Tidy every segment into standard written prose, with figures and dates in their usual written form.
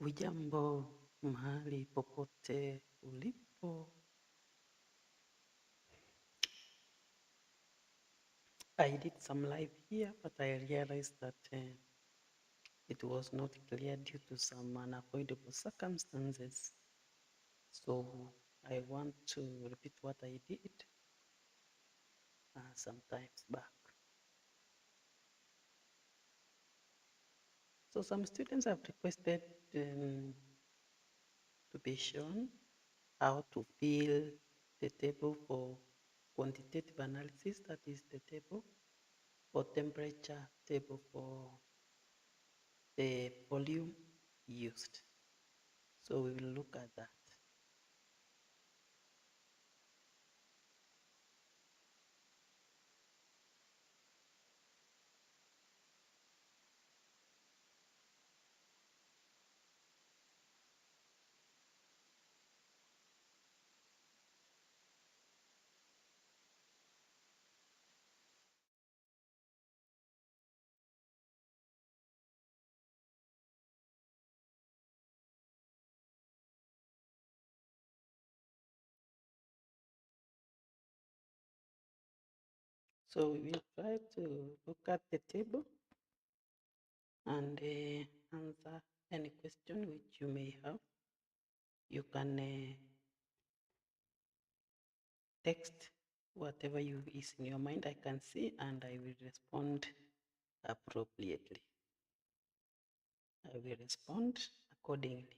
Hujambo mahali popote ulipo. I did some live here, but I realized that it was not clear due to some unavoidable circumstances. So I want to repeat what I did some times back. So some students have requested to be shown how to fill the table for quantitative analysis, that is the table for temperature, table for the volume used. So we will look at that. So we will try to look at the table and answer any question which you may have. You can text whatever is in your mind. I can see and I will respond appropriately. I will respond accordingly.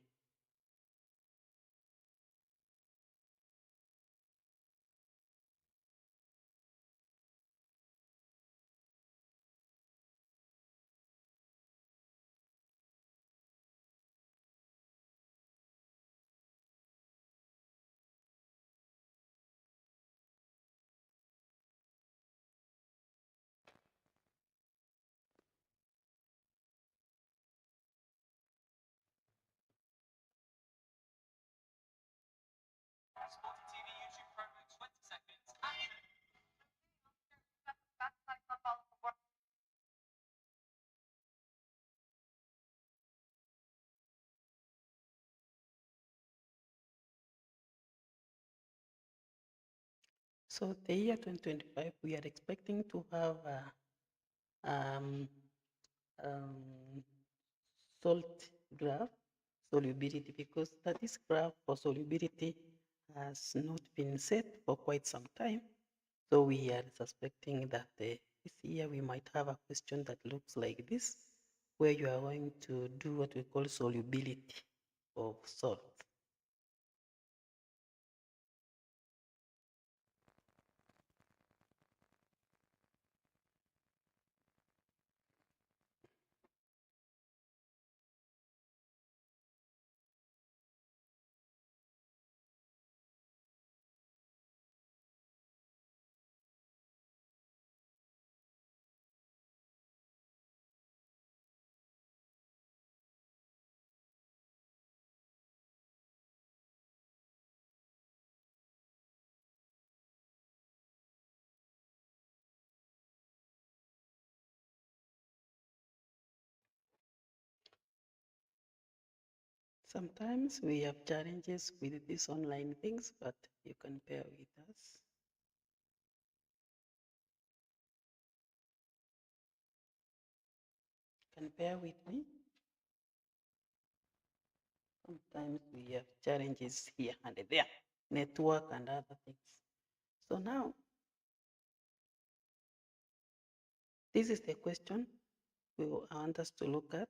So the year 2025, we are expecting to have um, um, salt graph solubility, because this graph for solubility has not been set for quite some time. So we are suspecting that this year we might have a question that looks like this, where you are going to do what we call solubility of salt. Sometimes we have challenges with these online things, but you can bear with us. You can bear with me. Sometimes we have challenges here and there, network and other things. So now, this is the question we want us to look at.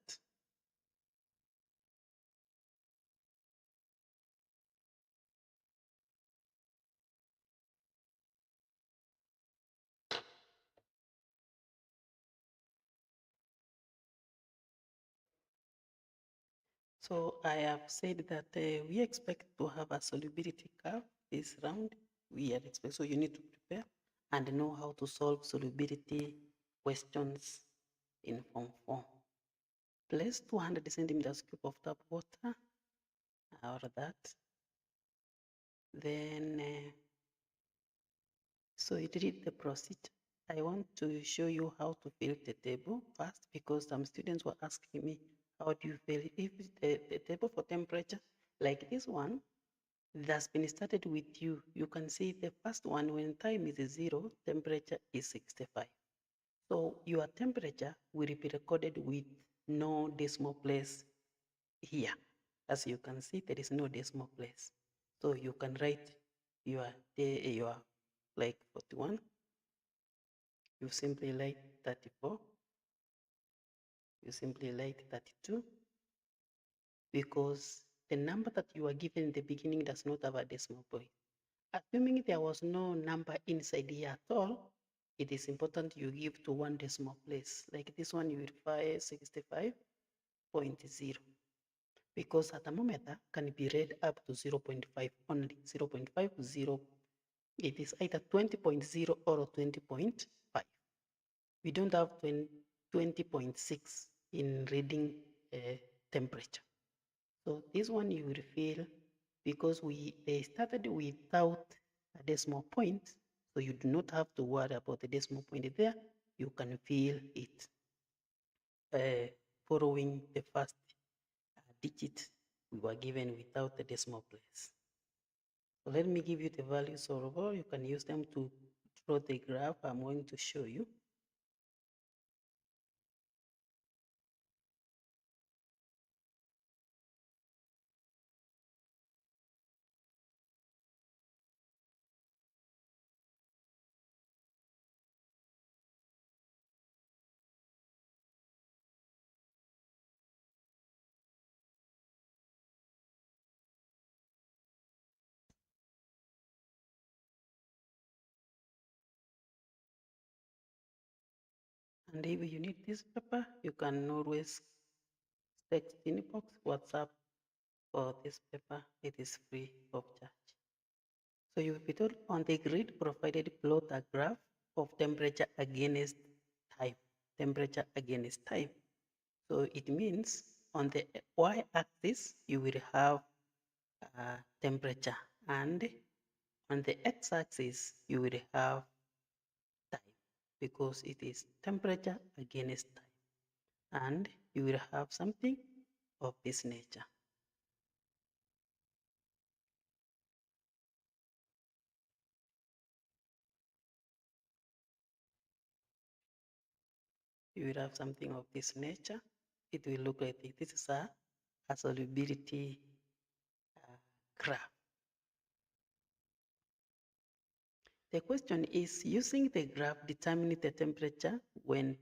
So I have said that we expect to have a solubility curve this round. We are expect, so you need to prepare and know how to solve solubility questions in form 4. Place 200 centimeters cube of tap water, or that. Then, so it read the procedure. I want to show you how to fill the table first, because some students were asking me How do you feel? If the table for temperature, like this one, that's been started with you, you can see the first one when time is 0, temperature is 65. So your temperature will be recorded with no decimal place here. As you can see, there is no decimal place. So you can write your day, your like 41, you simply write 34, you simply write 32, because the number that you are given in the beginning does not have a decimal point. Assuming there was no number inside here at all, it is important you give to one decimal place. Like this one, you will find 65.0, because a thermometer can be read up to 0.5 only. 0.50, it is either 20.0 or 20.5. We don't have 20.6 in reading temperature. So this one you will feel, because they started without a decimal point, so you do not have to worry about the decimal point there. You can feel it following the first digit we were given without the decimal place. So let me give you the values overall. You can use them to draw the graph I'm going to show you. And if you need this paper, you can always text inbox, WhatsApp for this paper. It is free of charge. So you will be told on the grid provided plot a graph of temperature against time. Temperature against time. So it means on the y-axis you will have temperature, and on the x-axis you will have time, because it is temperature against time, and you will have something of this nature. You will have something of this nature. It will look like this. This is a solubility graph. The question is, using the graph, determine the temperature when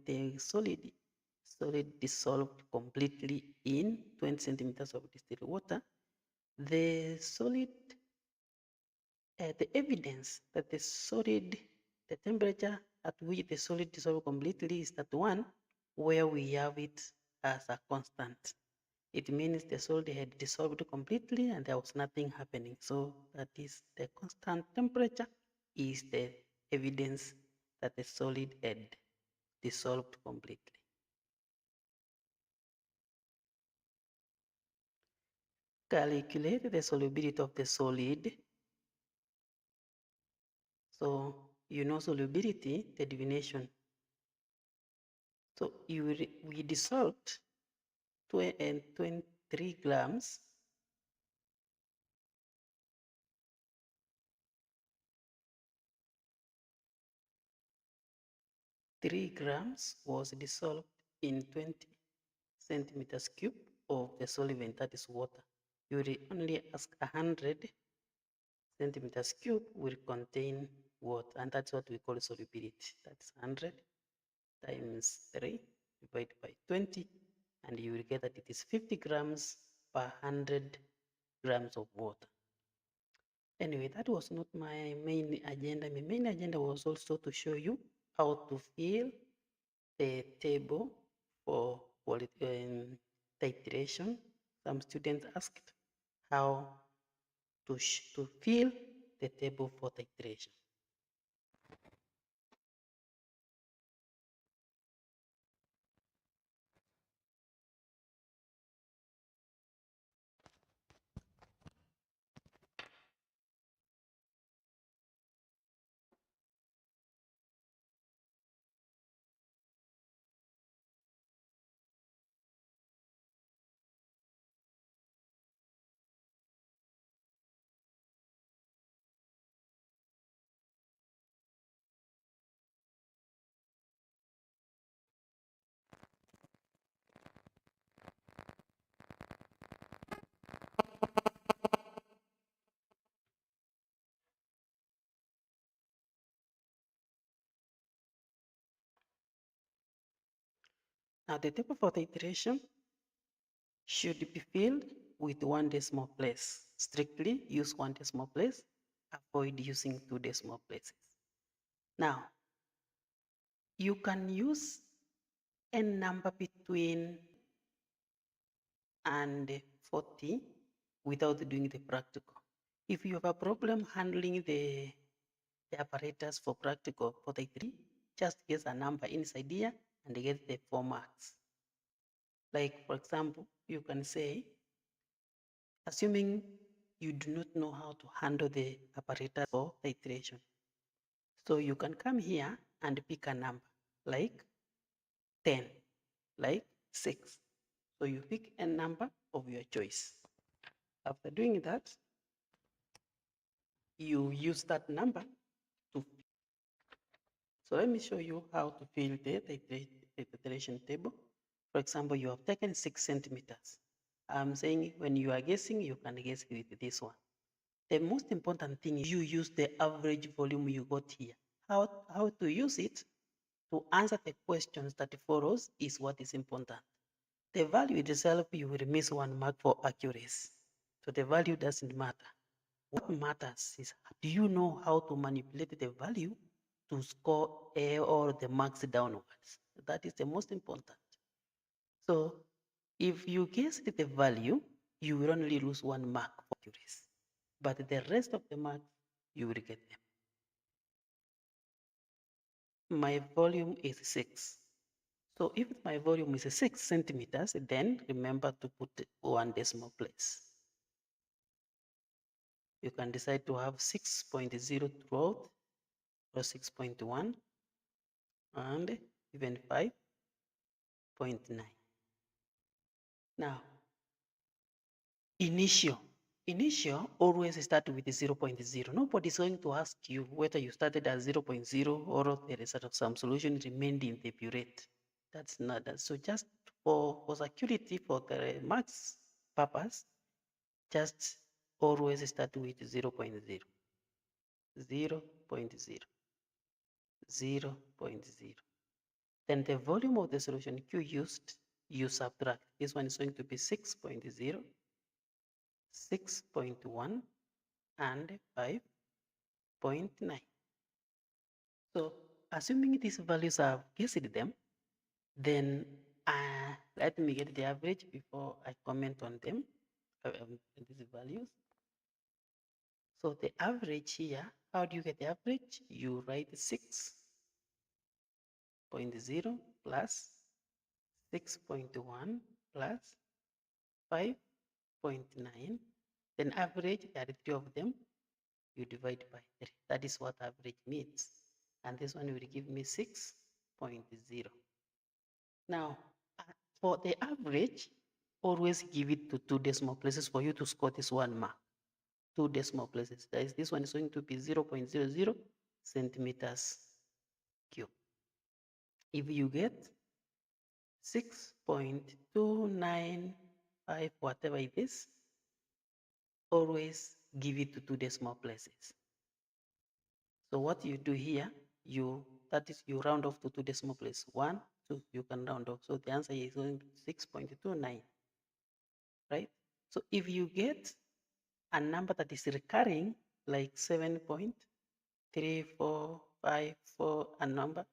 the solid dissolved completely in 20 centimeters of distilled water. The solid, the evidence that the temperature at which the solid dissolved completely is that one where we have it as a constant. It means the solid had dissolved completely and there was nothing happening. So that is the constant temperature is the evidence that the solid had dissolved completely. Calculate the solubility of the solid. So you know solubility, the definition. So we dissolved 23 grams was dissolved in 20 centimeters cube of the solvent, that is water. You will only ask 100 centimeters cube will contain water, and that's what we call solubility. That's 100 times 3 divided by 20, and you will get that it is 50 grams per 100 grams of water. Anyway, that was not my main agenda. My main agenda was also to show you how to fill the table for titration. Some students asked how to fill the table for titration. Now the table for the iteration should be filled with 1 decimal place. Strictly use 1 decimal place. Avoid using 2 decimal places. Now, you can use a number between and 40 without doing the practical. If you have a problem handling the apparatus for practical for the 3, just guess a number inside here and get the 4 marks. Like, for example, you can say, assuming you do not know how to handle the apparatus for titration. So you can come here and pick a number, like 10, like 6. So you pick a number of your choice. After doing that, you use that number to. So let me show you how to fill the titration table. For example, you have taken 6 centimeters. I'm saying when you are guessing, you can guess with this one. The most important thing is you use the average volume you got here. How to use it to answer the questions that follows is what is important. The value itself, you will miss 1 mark for accuracy. So the value doesn't matter. What matters is, do you know how to manipulate the value to score A or the marks downwards? That is the most important. So if you guess the value, you will only lose 1 mark for accuracy. But the rest of the marks, you will get them. My volume is 6. So if my volume is 6 centimeters, then remember to put 1 decimal place. You can decide to have 6.0 throughout, or 6.1, and even 5.9. Now, initial always start with 0.0. Nobody's going to ask you whether you started at 0.0 or there is some solution remained in the burette. That's not that. So just for security, for the marks purpose, just always start with 0.0, 0.0, 0.0. Then the volume of the solution Q used, you subtract. This one is going to be 6.0, 6.1, and 5.9. So assuming these values are guessed them, then let me get the average before I comment on them, these values. So the average here, how do you get the average? You write 6.0 plus 6.1 plus 5.9. Then average, there are 3 of them. You divide by 3. That is what average means. And this one will give me 6.0. Now, for the average, always give it to 2 decimal places for you to score this 1 mark. 2 decimal places. That is, this one is going to be 0.00 centimeters cube. If you get 6.295, whatever it is, always give it to 2 decimal places. So what you do here, you round off to 2 decimal places. 1, 2, you can round off. So the answer is going to 6.29, right? So if you get a number that is recurring, like 7.3454, a number,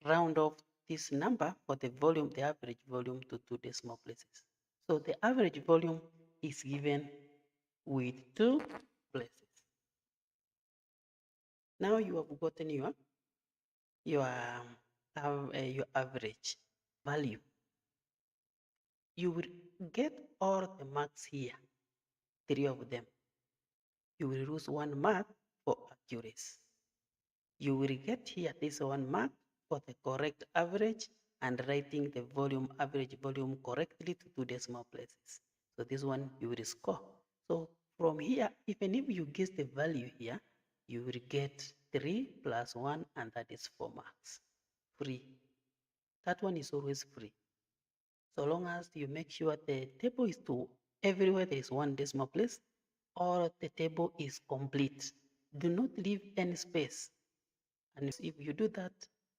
round off this number for the volume, the average volume, to 2 decimal places. So the average volume is given with 2 places. Now you have gotten your average value. You will get all the marks here, 3 of them. You will lose 1 mark for accuracy. You will get here this 1 mark for the correct average and writing the volume, average volume, correctly to 2 decimal places. So this one you will score. So from here, even if you guess the value here, you will get 3 plus 1, and that is 4 marks. Free. That one is always free. So long as you make sure the table is to everywhere there is 1 decimal place, or the table is complete. Do not leave any space. And if you do that,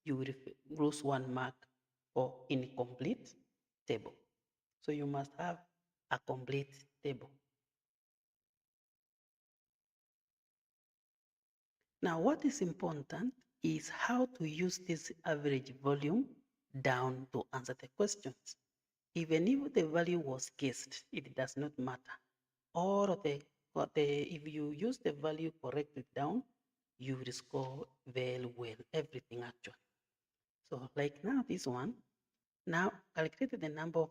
you will lose 1 mark or incomplete table. So you must have a complete table. Now, what is important is how to use this average volume down to answer the questions. Even if the value was guessed, it does not matter. Or if you use the value correctly down, you will score very well, everything actually. So like now this one, now calculate the number of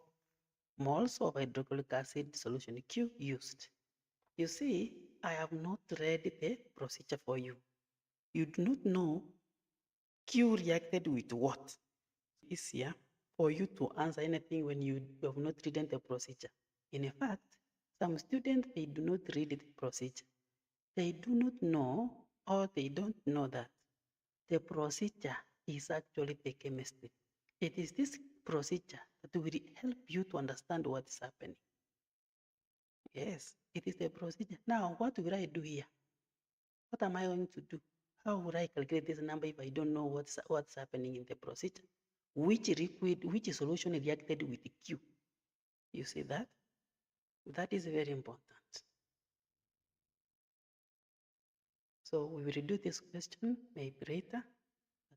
moles of hydrochloric acid solution Q used. You see, I have not read the procedure for you. You do not know Q reacted with what. It's easier for you to answer anything when you have not written the procedure. In fact, some students, they do not read the procedure. They do not know, or they don't know that the procedure is actually the chemistry. It is this procedure that will help you to understand what is happening. Yes, it is the procedure. Now, what will I do here? What am I going to do? How would I calculate this number if I don't know what's happening in the procedure? Which solution reacted with Q? You see that? That is very important. So we will do this question maybe later,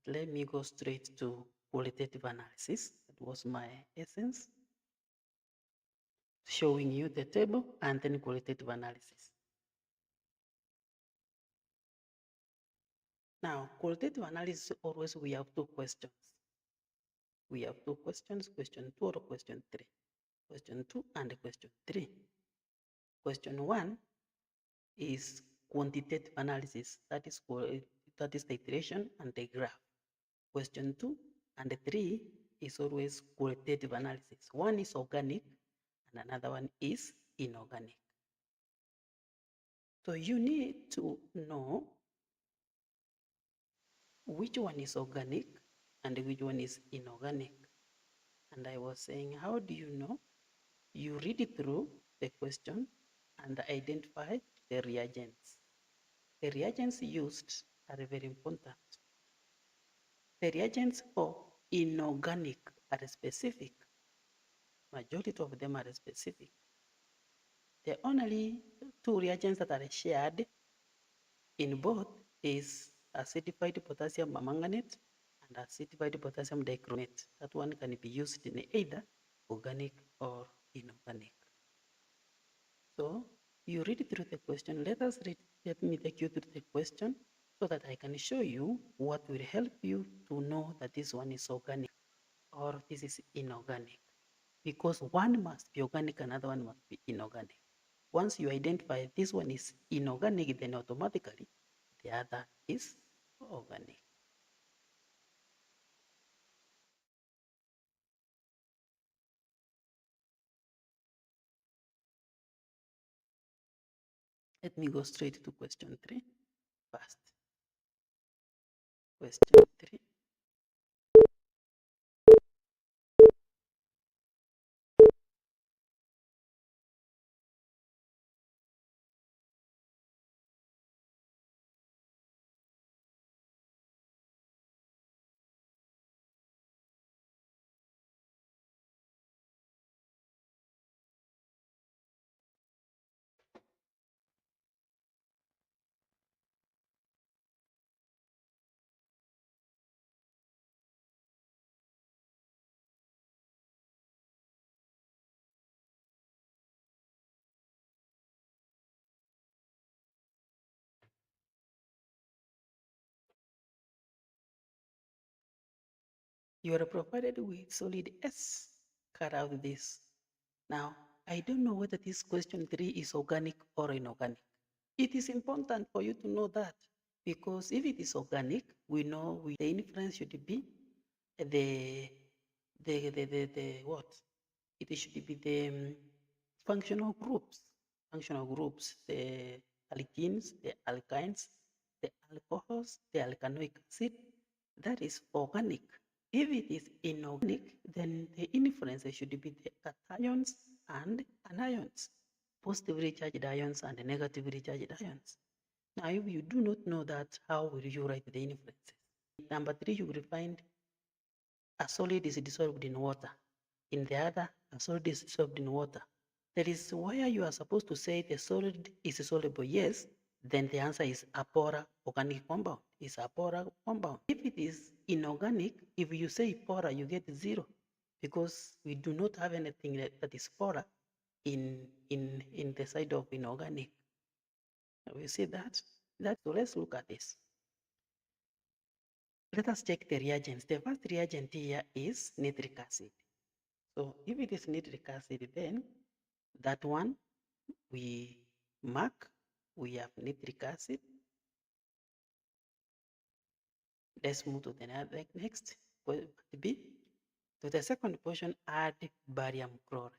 but let me go straight to qualitative analysis. That was my essence, showing you the table and then qualitative analysis. Now, qualitative analysis, always we have two questions. We have two questions, question 2 or question 3. Question 2 and question 3. Question 1 is quantitative analysis, that is titration and the graph. Question 2 and 3 is always qualitative analysis. One is organic and another one is inorganic. So you need to know which one is organic and which one is inorganic. And I was saying, how do you know? You read it through the question and identify the reagents. The reagents used are very important. The reagents for inorganic are specific. Majority of them are specific. The only two reagents that are shared in both is acidified potassium permanganate and acidified potassium dichromate. That one can be used in either organic or inorganic. So you read through the question. Let me take you through the question so that I can show you what will help you to know that this one is organic or this is inorganic. Because one must be organic, another one must be inorganic. Once you identify this one is inorganic, then automatically the other is organic. Let me go straight to question 3 first. Question 3. You are provided with solid S. Cut out this. Now, I don't know whether this question 3 is organic or inorganic. It is important for you to know that, because if it is organic, we know the inference should be the what? It should be the functional groups. Functional groups, the alkenes, the alkynes, the alcohols, the alkanoic acid. That is organic. If it is inorganic, then the inference should be the cations and anions, positively charged ions and negatively charged ions. Now, if you do not know that, how will you write the inferences? Number 3, you will find a solid is dissolved in water. In the other, a solid is dissolved in water. That is where you are supposed to say the solid is soluble, yes, then the answer is a polar organic compound. It's a polar compound. If it is inorganic, if you say polar, you get 0 because we do not have anything that is polar in the side of inorganic. We see that? So let's look at this. Let us check the reagents. The first reagent here is nitric acid. So if it is nitric acid, then that one we mark, we have nitric acid. Let's move to the next, B. To the second portion, add barium chloride.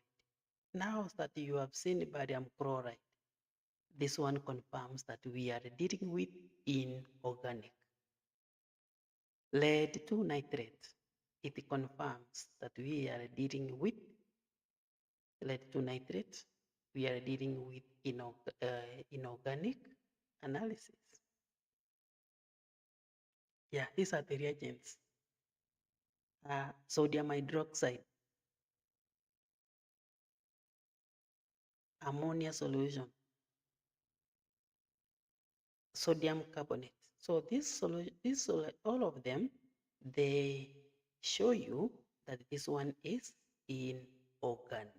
Now that you have seen barium chloride, this one confirms that we are dealing with inorganic. Lead 2 nitrate, it confirms that we are dealing with lead 2 nitrate. We are dealing with inorganic analysis. Yeah, these are the reagents. Sodium hydroxide, ammonia solution, sodium carbonate. So all of them, they show you that this one is inorganic.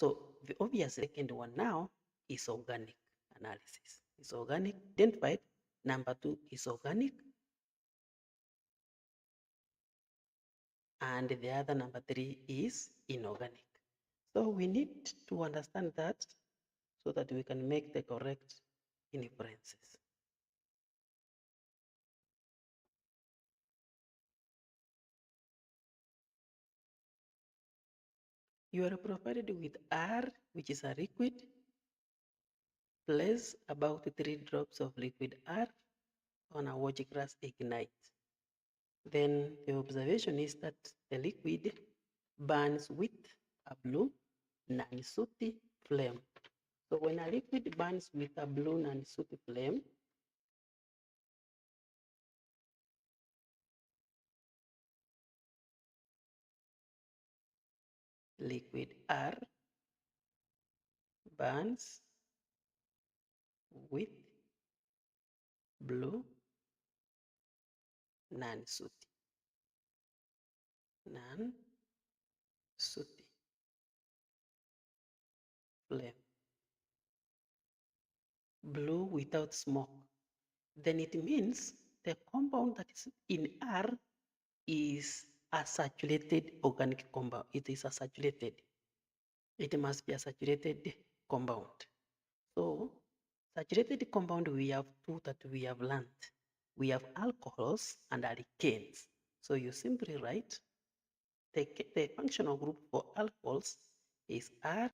So the obvious second one now is organic analysis. It's organic identified. Number 2 is organic. And the other number 3 is inorganic. So we need to understand that so that we can make the correct inferences. You are provided with R, which is a liquid. Place about 3 drops of liquid R on a watch glass, ignite. Then the observation is that the liquid burns with a blue non-sooty flame. So when a liquid burns with a blue non-sooty flame, liquid R burns with blue non-sooty flame. Blue without smoke. Then it means the compound that is in R is a saturated organic compound. It is a saturated. It must be a saturated compound. So saturated compound, we have 2 that we have learned. We have alcohols and alkanes. So you simply write the functional group for alcohols is R,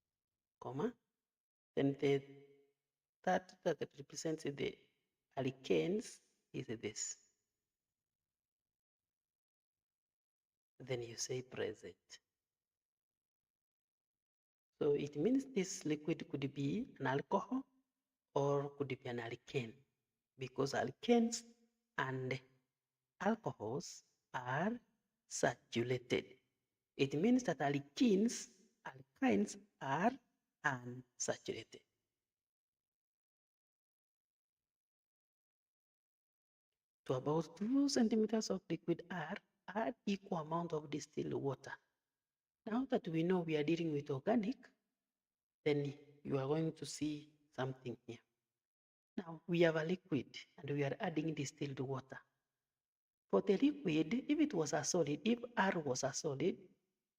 then the third that represents the alkanes is this. Then you say present. So it means this liquid could be an alcohol or could be an alkane, because alkanes and alcohols are saturated. It means that alkenes are unsaturated. To about 2 centimeters of liquid R, add equal amount of distilled water. Now that we know we are dealing with organic, then you are going to see something here. Now we have a liquid and we are adding distilled water. For the liquid, if it was a solid, if R was a solid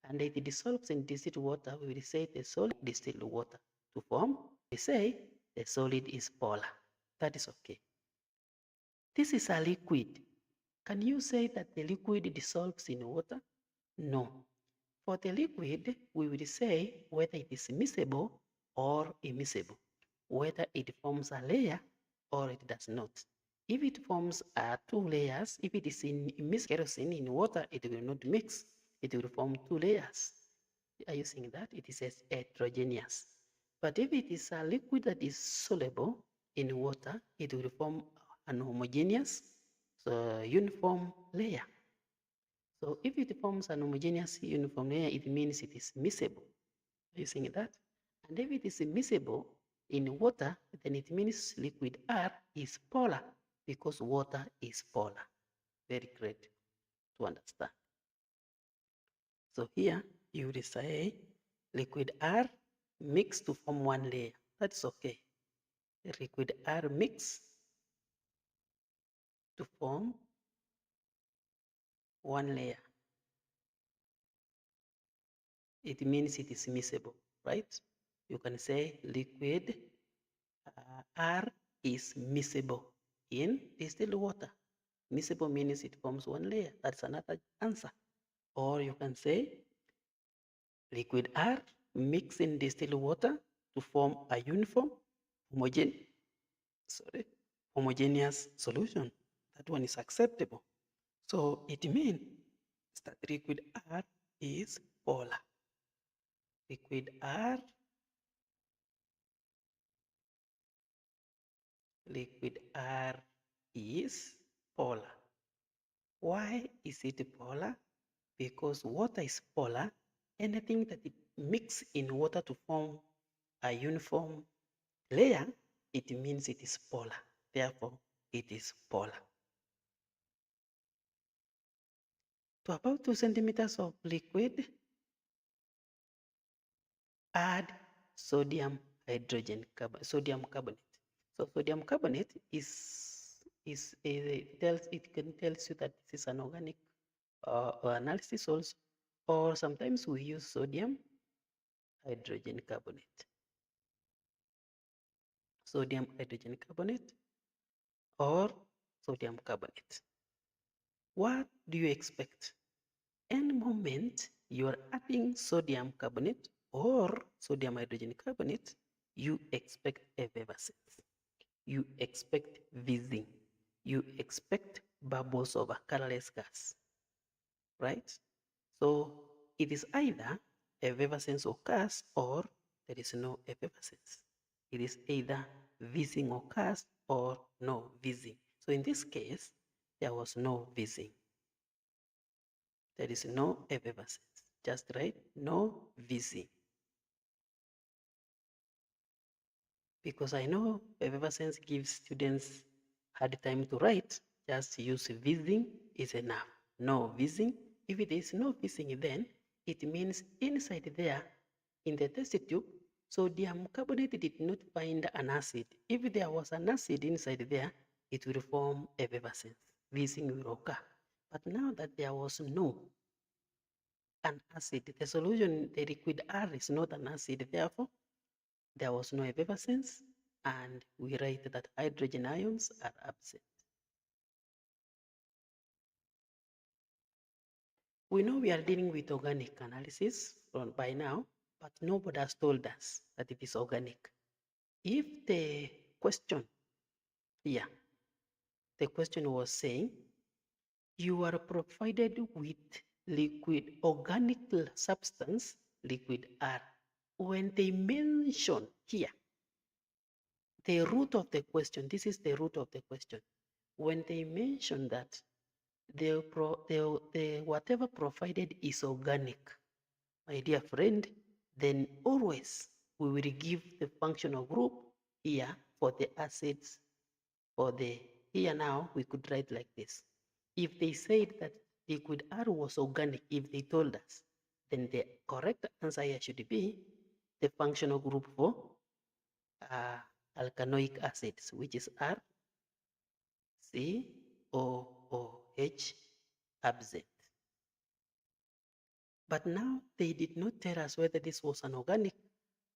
and it dissolves in distilled water, we will say the solid distilled water to form. We say the solid is polar. That is okay. This is a liquid. Can you say that the liquid dissolves in water? No. For the liquid, we will say whether it is miscible or immiscible, whether it forms a layer or it does not. If it forms 2 layers, if it is in kerosene in water, it will not mix. It will form 2 layers. Are you seeing that? It is heterogeneous. But if it is a liquid that is soluble in water, it will form an homogeneous, so uniform layer. So if it forms an homogeneous uniform layer, it means it is miscible. Are you seeing that? And if it is miscible in water, then it means liquid R is polar because water is polar. Very great to understand. So here you would say liquid R mixed to form one layer. That's okay. Liquid R mix to form one layer. It means it is miscible, right? You can say liquid R is miscible in distilled water. Miscible means it forms one layer. That's another answer. Or you can say liquid R mixed in distilled water to form a uniform homogeneous solution. That one is acceptable. So it means that liquid R is polar. Liquid R is polar. Why is it polar? Because water is polar. Anything that it mixes in water to form a uniform layer, it means it is polar. Therefore, it is polar. To about 2 centimeters of liquid, add sodium carbonate. So sodium carbonate it can tell you that this is an organic analysis also, or sometimes we use sodium hydrogen carbonate. Sodium hydrogen carbonate or sodium carbonate. What do you expect? Any moment you are adding sodium carbonate or sodium hydrogen carbonate, you expect effervescence. You expect fizzing. You expect bubbles of a colorless gas, right? So it is either effervescence occurs or there is no effervescence. It is either fizzing occurs or no fizzing. So in this case, there was no fizzing. There is no effervescence. Just write no fizzing. Because I know effervescence gives students hard time to write, just use fizzing is enough. No fizzing. If it is no fizzing, then it means inside there in the test tube, sodium carbonate did not find an acid. If there was an acid inside there, it will form effervescence. Fizzing will occur. But now that there was no an acid, the solution, the liquid R is not an acid, therefore there was no effervescence, and we write that hydrogen ions are absent. We know we are dealing with organic analysis by now, but nobody has told us that it is organic. If the question here, the question was saying, you are provided with liquid organic substance, liquid R. When they mention here, the root of the question, this is the root of the question. When they mention that the whatever provided is organic, my dear friend, then always we will give the functional group here for the acids. For the here now, we could write like this. If they said that liquid R was organic, if they told us, then the correct answer here should be the functional group for alkanoic acids, which is RCOOH absent. But now they did not tell us whether this was an organic.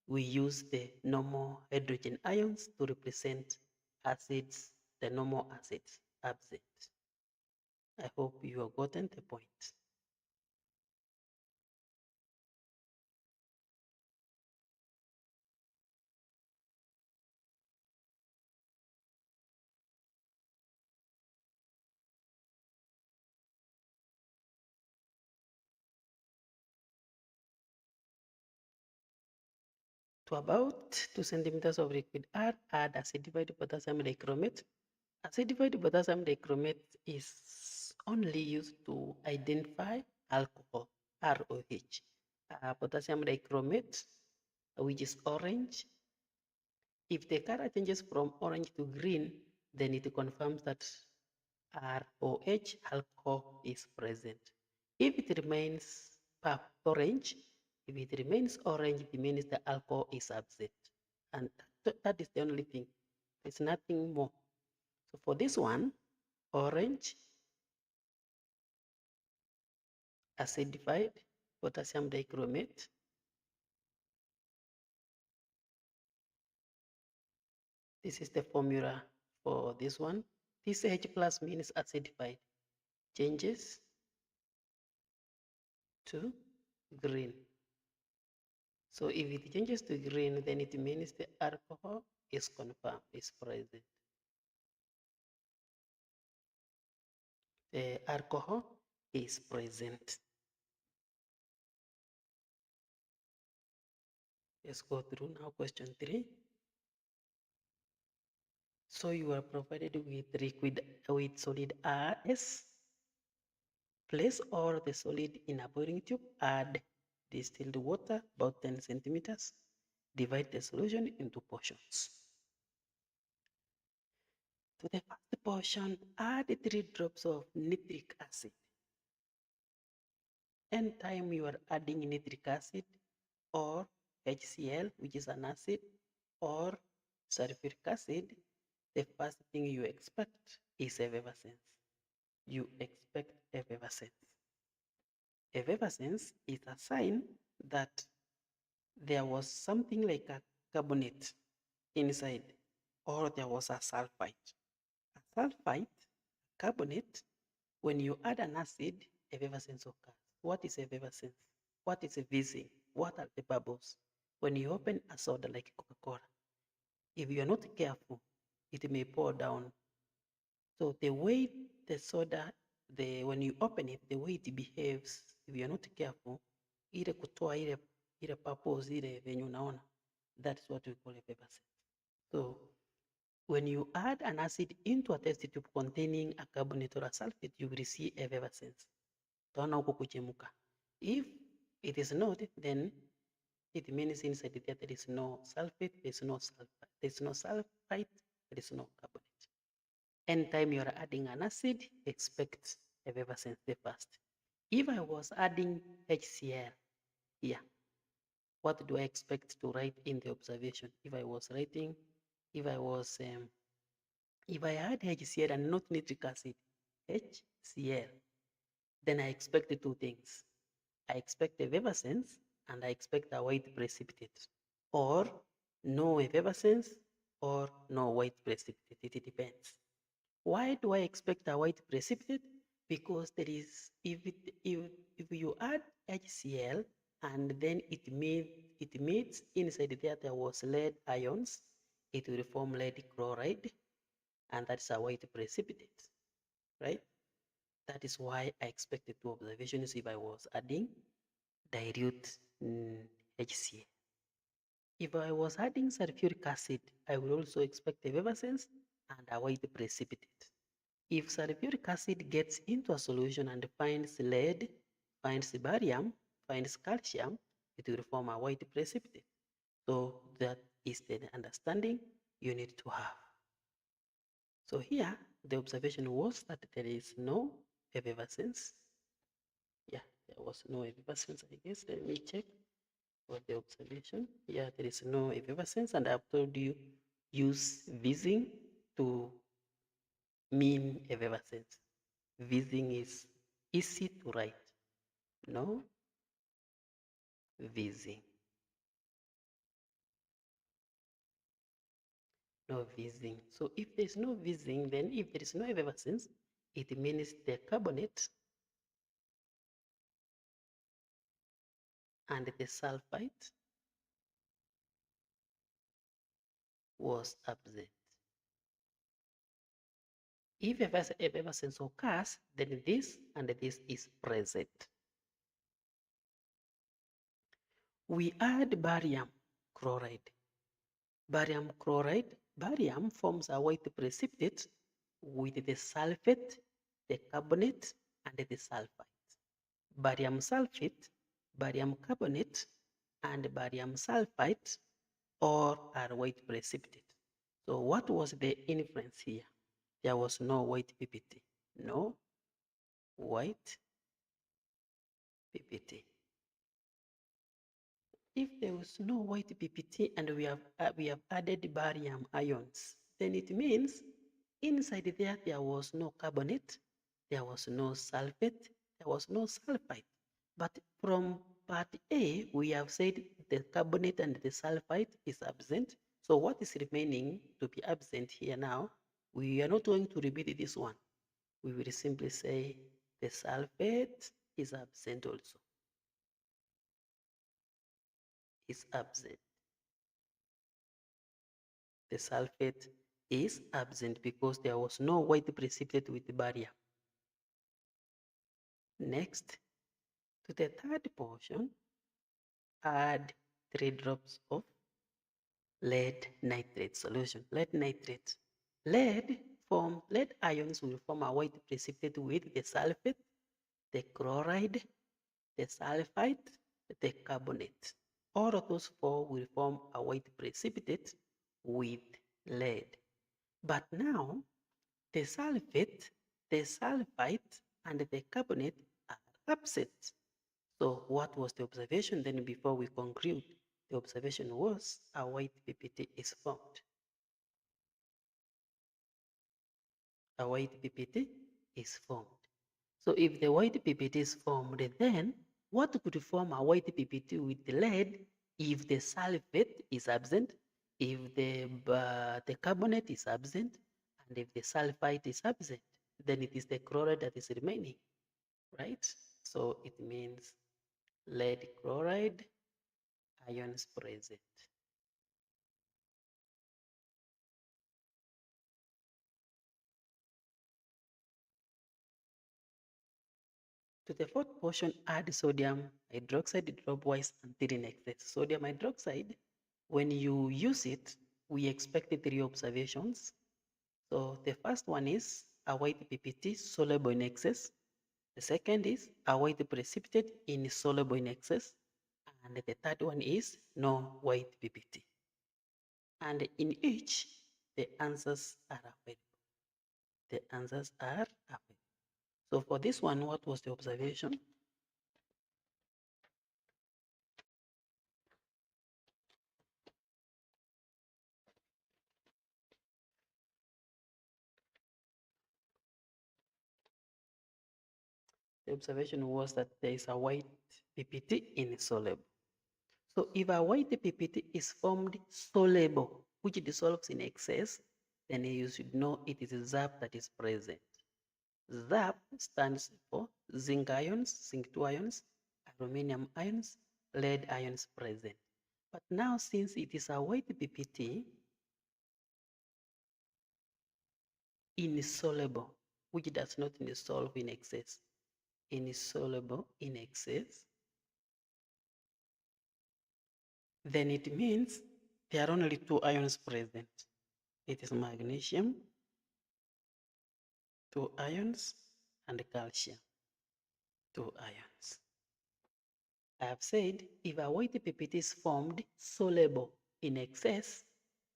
We use the normal hydrogen ions to represent acids, the normal acids absent. I hope you have gotten the point. To about 2 centimeters of liquid R, add acidified potassium dichromate. Acidified potassium dichromate is only used to identify alcohol, ROH. Potassium dichromate, which is orange. If the color changes from orange to green, then it confirms that ROH, alcohol, is present. If it remains orange, it means the alcohol is absent. And that is the only thing. There's nothing more. So for this one, orange, acidified, potassium dichromate. This is the formula for this one. This H plus means acidified. Changes to green. So if it changes to green, then it means the alcohol is confirmed, is present. The alcohol is present. Let's go through now question 3. So you are provided with solid RS. Place all the solid in a boiling tube, add distilled water about 10 centimeters. Divide the solution into portions. To the first portion, add 3 drops of nitric acid. Anytime you are adding nitric acid or HCl, which is an acid, or sulfuric acid, the first thing you expect is effervescence. You expect effervescence. Effervescence is a sign that there was something like a carbonate inside, or there was a sulfite. A sulfite, carbonate, when you add an acid, effervescence occurs. What is effervescence? What is fizzing? What are the bubbles? When you open a soda like Coca-Cola, if you are not careful, it may pour down. So the way the soda, when you open it, the way it behaves, if you are not careful, ile kutoa ile bubbles ile venye unaona, that's what we call effervescence. So when you add an acid into a test tube containing a carbonate or a sulfate, you will see effervescence. Utaona huko kuchemuka. If it is not, then it means inside there is no sulfate, there is no sulfite, there is no carbonate. Anytime you are adding an acid, expect effervescence the first. If I was adding HCl here, what do I expect to write in the observation? If I add HCl and not nitric acid, HCl, then I expect 2 things. I expect effervescence and I expect a white precipitate, or no effervescence or no white precipitate. It depends. Why do I expect a white precipitate? Because there is, if you add HCl and then it meets inside there was lead ions, it will form lead chloride, and that's a white precipitate, right? That is why I expected 2 observations if I was adding dilute HCl. If I was adding sulfuric acid, I would also expect effervescence and a white precipitate. If sulfuric acid gets into a solution and finds lead, finds barium, finds calcium, it will form a white precipitate. So that is the understanding you need to have. So here, the observation was that there is no effervescence. Yeah, there was no effervescence, I guess. Let me check for the observation. Yeah, there is no effervescence, and I've told you use fizzing to mean effervescence. Fizzing is easy to write. No fizzing. No fizzing. So if there is no fizzing, then if there is no effervescence, it means the carbonate and the sulfite was absent. If effervescence occurs, then this and this is present. We add barium chloride. Barium chloride, barium forms a white precipitate with the sulfate the carbonate, and the sulfite. Barium sulfate, barium carbonate, and barium sulfite all are white precipitate. So what was the inference here? There was no white PPT. No white PPT. If there was no white PPT and we have added barium ions, then it means inside there was no carbonate, there was no sulfate, there was no sulfite. But from part A, we have said the carbonate and the sulfite is absent. So what is remaining to be absent here now? We are not going to repeat this one. We will simply say the sulfate is absent also. Is absent. The sulfate is absent because there was no white precipitate with the barrier. Next, to the third portion, add 3 drops of lead nitrate solution. Lead nitrate. Lead ions will form a white precipitate with the sulfate, the chloride, the sulfite, the carbonate. All of those 4 will form a white precipitate with lead. But now, the sulfate, the sulfite, and the carbonate are absent. So what was the observation then before we conclude? The observation was a white PPT is formed. A white PPT is formed. So if the white PPT is formed, then what could form a white PPT with the lead if the sulfate is absent, if the carbonate is absent, and if the sulfite is absent? Then it is the chloride that is remaining, right? So it means lead chloride ions present. To the fourth portion, add sodium hydroxide dropwise until in excess. Sodium hydroxide, when you use it, we expect 3 observations. So the first one is a white PPT soluble in excess. The second is a white precipitate insoluble in excess. And the third one is no white PPT. And in each, the answers are available. The answers are available. So for this one, what was the observation? The observation was that there is a white PPT insoluble. So if a white PPT is formed soluble, which dissolves in excess, then you should know it is ZAP that is present. ZAP stands for zinc ions, zinc 2 ions, aluminum ions, lead ions present. But now since it is a white PPT insoluble, which does not dissolve in excess, insoluble in excess, then it means there are only 2 ions present. It is magnesium, 2 ions, and calcium, 2 ions. I have said if a white PPT is formed soluble in excess,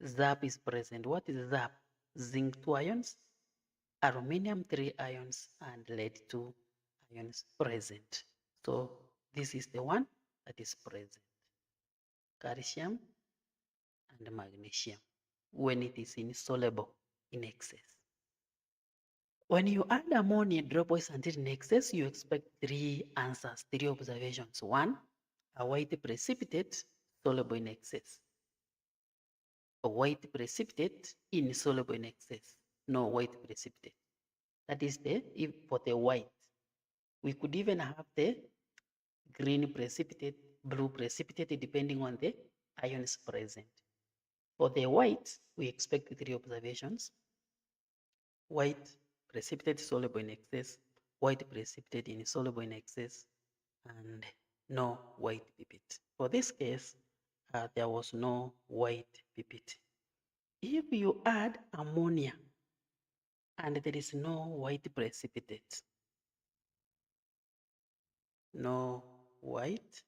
ZAP is present. What is ZAP? Zinc 2 ions, aluminum 3 ions, and lead 2 ions present. So this is the one that is present. Calcium and magnesium when it is insoluble in excess. When you add ammonia dropwise until in excess, you expect 3 answers, 3 observations. 1, a white precipitate soluble in excess. A white precipitate insoluble in excess. No white precipitate. That is for the white. We could even have the green precipitate, blue precipitate, depending on the ions present. For the white, we expect 3 observations. White precipitate soluble in excess, white precipitate insoluble in excess, and no white PPT. For this case, there was no white PPT. If you add ammonia and there is no white precipitate. No white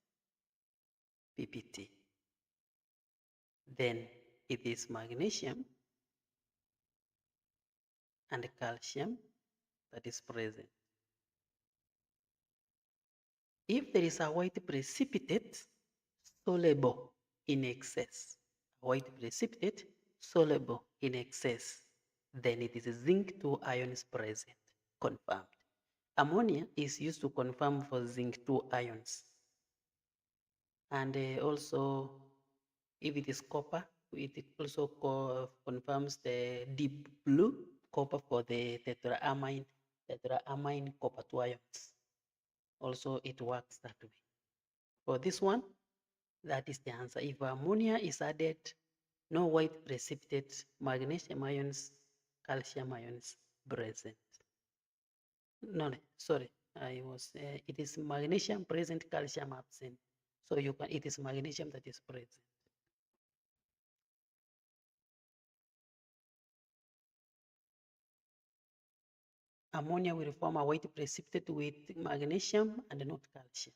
PPT. Then it is magnesium and calcium that is present. If there is a white precipitate soluble in excess, white precipitate soluble in excess, then it is zinc 2 ions present, confirmed. Ammonia is used to confirm for zinc 2 ions. And also, if it is copper, it also confirms the deep blue copper for the tetraamine copper 2 ions. Also, it works that way. For this one, that is the answer. If ammonia is added, no white precipitate, magnesium ions, calcium ions present. No, sorry, it is magnesium present, calcium absent. So it is magnesium that is present. Ammonia will form a white precipitate with magnesium and not calcium.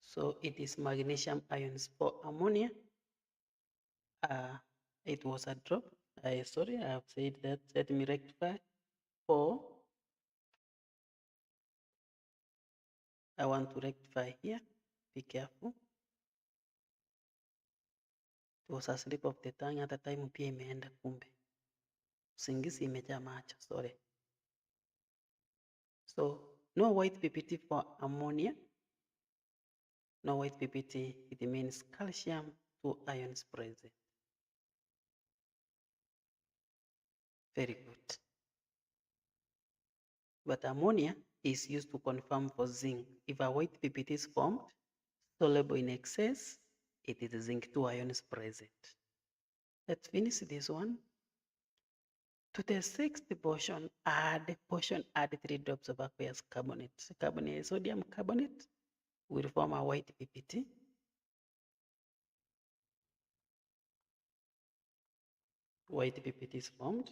So it is magnesium ions. For ammonia, it was a drop. Sorry, I have said that. Let me rectify. I want to rectify here. Be careful. It was a slip of the tongue at the time pia imeenda kumbe. Usingizi imejaa macho, sorry. So no white PPT for ammonia. No white PPT, it means calcium 2 ions present. Very good. But ammonia is used to confirm for zinc. If a white PPT is formed, soluble in excess, it is zinc 2 ions present. Let's finish this one. To the sixth portion, add 3 drops of aqueous carbonate. Sodium carbonate will form a white PPT. White PPT is formed.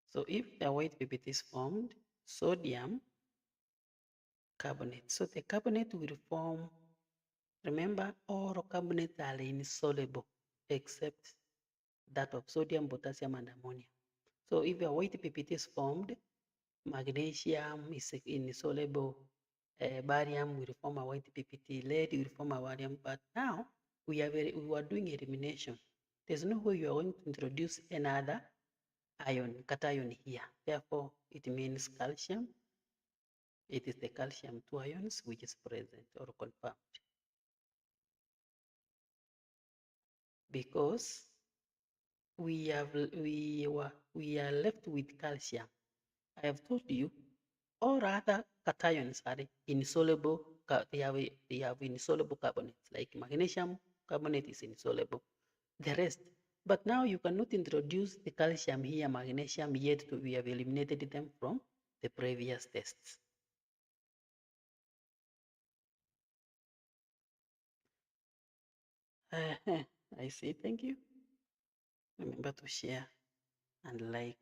So if the white PPT is formed, sodium carbonate. So the carbonate will form, remember, all carbonates are insoluble except that of sodium, potassium, and ammonia. So if a white PPT is formed, magnesium is insoluble, barium will form a white PPT, lead will form a barium, but now we are doing elimination. There's no way you are going to introduce another cation here. Therefore, it means calcium. It is the calcium 2 ions which is present or confirmed. Because we are left with calcium. I have told you all other cations are insoluble. They have insoluble carbonates, like magnesium carbonate is insoluble. The rest. But now you cannot introduce the calcium here, magnesium, yet we have eliminated them from the previous tests. I see. Thank you. Remember to share and like.